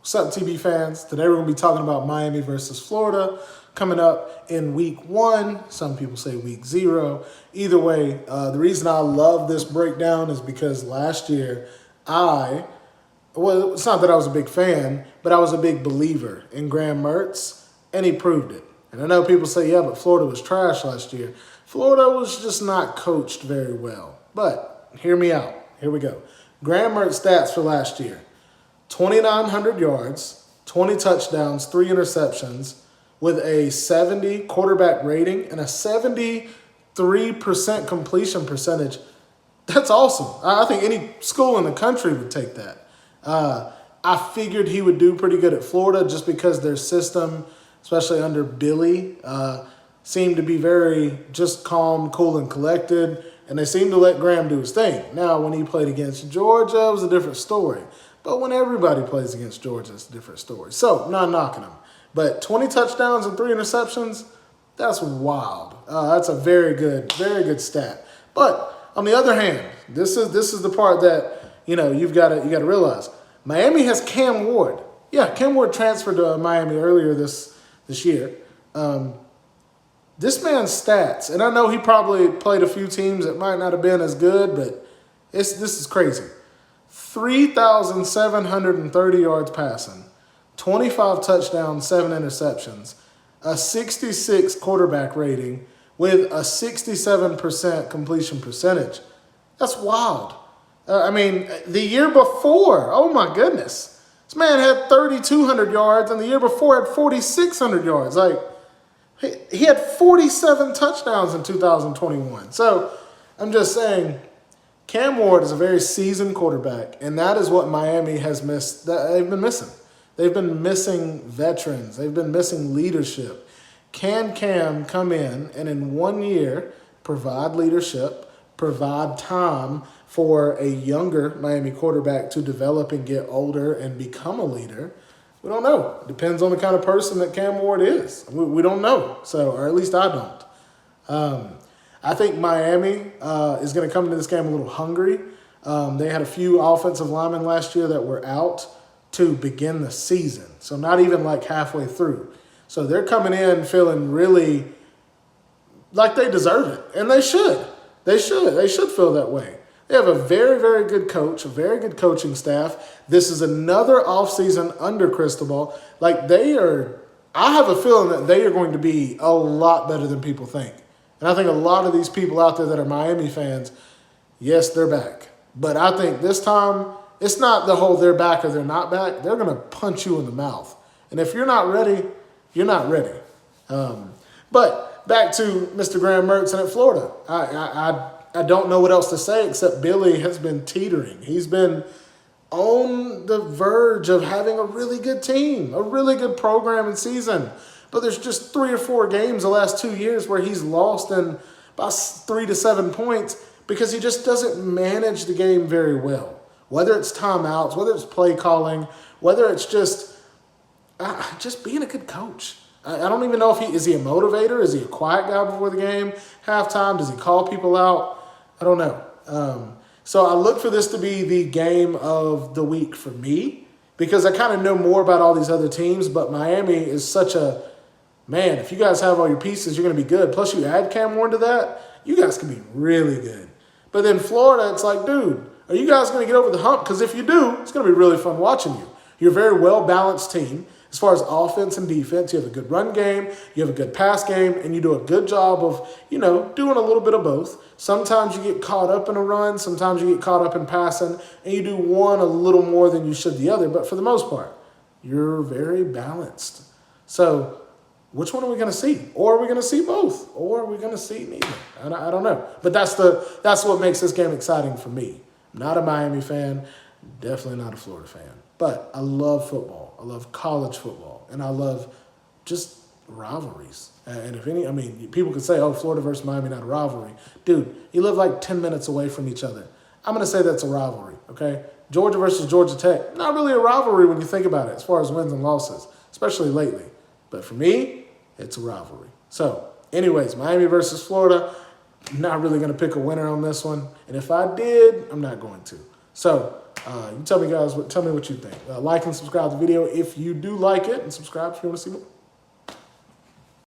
What's up, TB fans? Today we're going to be talking about Miami versus Florida coming up in week 1. Some people say week 0. Either way, the reason I love this breakdown is because last year well, it's not that I was a big fan, but I was a big believer in Graham Mertz, and he proved it. And I know people say, yeah, but Florida was trash last year. Florida was just not coached very well. But hear me out. Here we go. Graham Mertz stats for last year. 2,900 yards, 20 touchdowns, 3 interceptions, with a 70 quarterback rating and a 73% completion percentage. That's awesome. I think any school in the country would take that. I figured he would do pretty good at Florida just because their system, especially under Billy, seemed to be very just calm, cool, and collected, and they seemed to let Graham do his thing. Now, when he played against Georgia, it was a different story. But when everybody plays against Georgia, it's a different story. So, not knocking him. But 20 touchdowns and 3 interceptions, that's wild. That's a very good stat. But on the other hand, this is the part that you've got to realize. Miami has Cam Ward. Yeah, Cam Ward transferred to Miami earlier this year. This man's stats, and I know he probably played a few teams that might not have been as good, but this is crazy. 3,730 yards passing, 25 touchdowns, 7 interceptions, a 66 quarterback rating with a 67% completion percentage. That's wild. The year before, oh my goodness, this man had 3,200 yards, and the year before had 4,600 yards. Like, he had 47 touchdowns in 2021. So I'm just saying, Cam Ward is a very seasoned quarterback, and that is what Miami has missed. They've been missing. They've been missing veterans. They've been missing leadership. Can Cam come in 1 year, provide leadership, provide time for a younger Miami quarterback to develop and get older and become a leader? We don't know. It depends on the kind of person that Cam Ward is. We don't know, or at least I don't. I think Miami is going to come into this game a little hungry. They had a few offensive linemen last year that were out to begin the season, so not even like halfway through. So they're coming in feeling really like they deserve it, and they should. They should feel that way. They have a very, very good coach, a very good coaching staff. This is another offseason under Cristobal. I have a feeling that they are going to be a lot better than people think. And I think a lot of these people out there that are Miami fans, yes, they're back. But I think this time, it's not the whole they're back or they're not back. They're going to punch you in the mouth. And if you're not ready, you're not ready. But back to Mr. Graham Mertz and at Florida. I don't know what else to say except Billy has been teetering. He's been on the verge of having a really good team, a really good program and season. But there's just 3 or 4 games the last 2 years where he's lost in about 3 to 7 points because he just doesn't manage the game very well. Whether it's timeouts, whether it's play calling, whether it's just being a good coach. I don't even know if is he a motivator? Is he a quiet guy before the game? Halftime? Does he call people out? I don't know. So I look for this to be the game of the week for me because I kind of know more about all these other teams, but Miami is such a, man, if you guys have all your pieces, you're going to be good. Plus you add Cam Ward to that, you guys can be really good. But then Florida, it's like, dude, are you guys going to get over the hump? Because if you do, it's going to be really fun watching you. You're a very well-balanced team. As far as offense and defense, you have a good run game, you have a good pass game, and you do a good job of, doing a little bit of both. Sometimes you get caught up in a run, sometimes you get caught up in passing, and you do one a little more than you should the other. But for the most part, you're very balanced. So which one are we going to see? Or are we going to see both? Or are we going to see neither? I don't know. But that's what makes this game exciting for me. I'm not a Miami fan, definitely not a Florida fan. But I love football. I love college football. And I love just rivalries. And people could say, oh, Florida versus Miami, not a rivalry. Dude, you live like 10 minutes away from each other. I'm going to say that's a rivalry, okay? Georgia versus Georgia Tech, not really a rivalry when you think about it as far as wins and losses, especially lately. But for me, it's a rivalry. So, anyways, Miami versus Florida, not really going to pick a winner on this one. And if I did, I'm not going to. So, You tell me, guys, tell me what you think. Like and subscribe to the video if you do like it, and subscribe if you want to see more.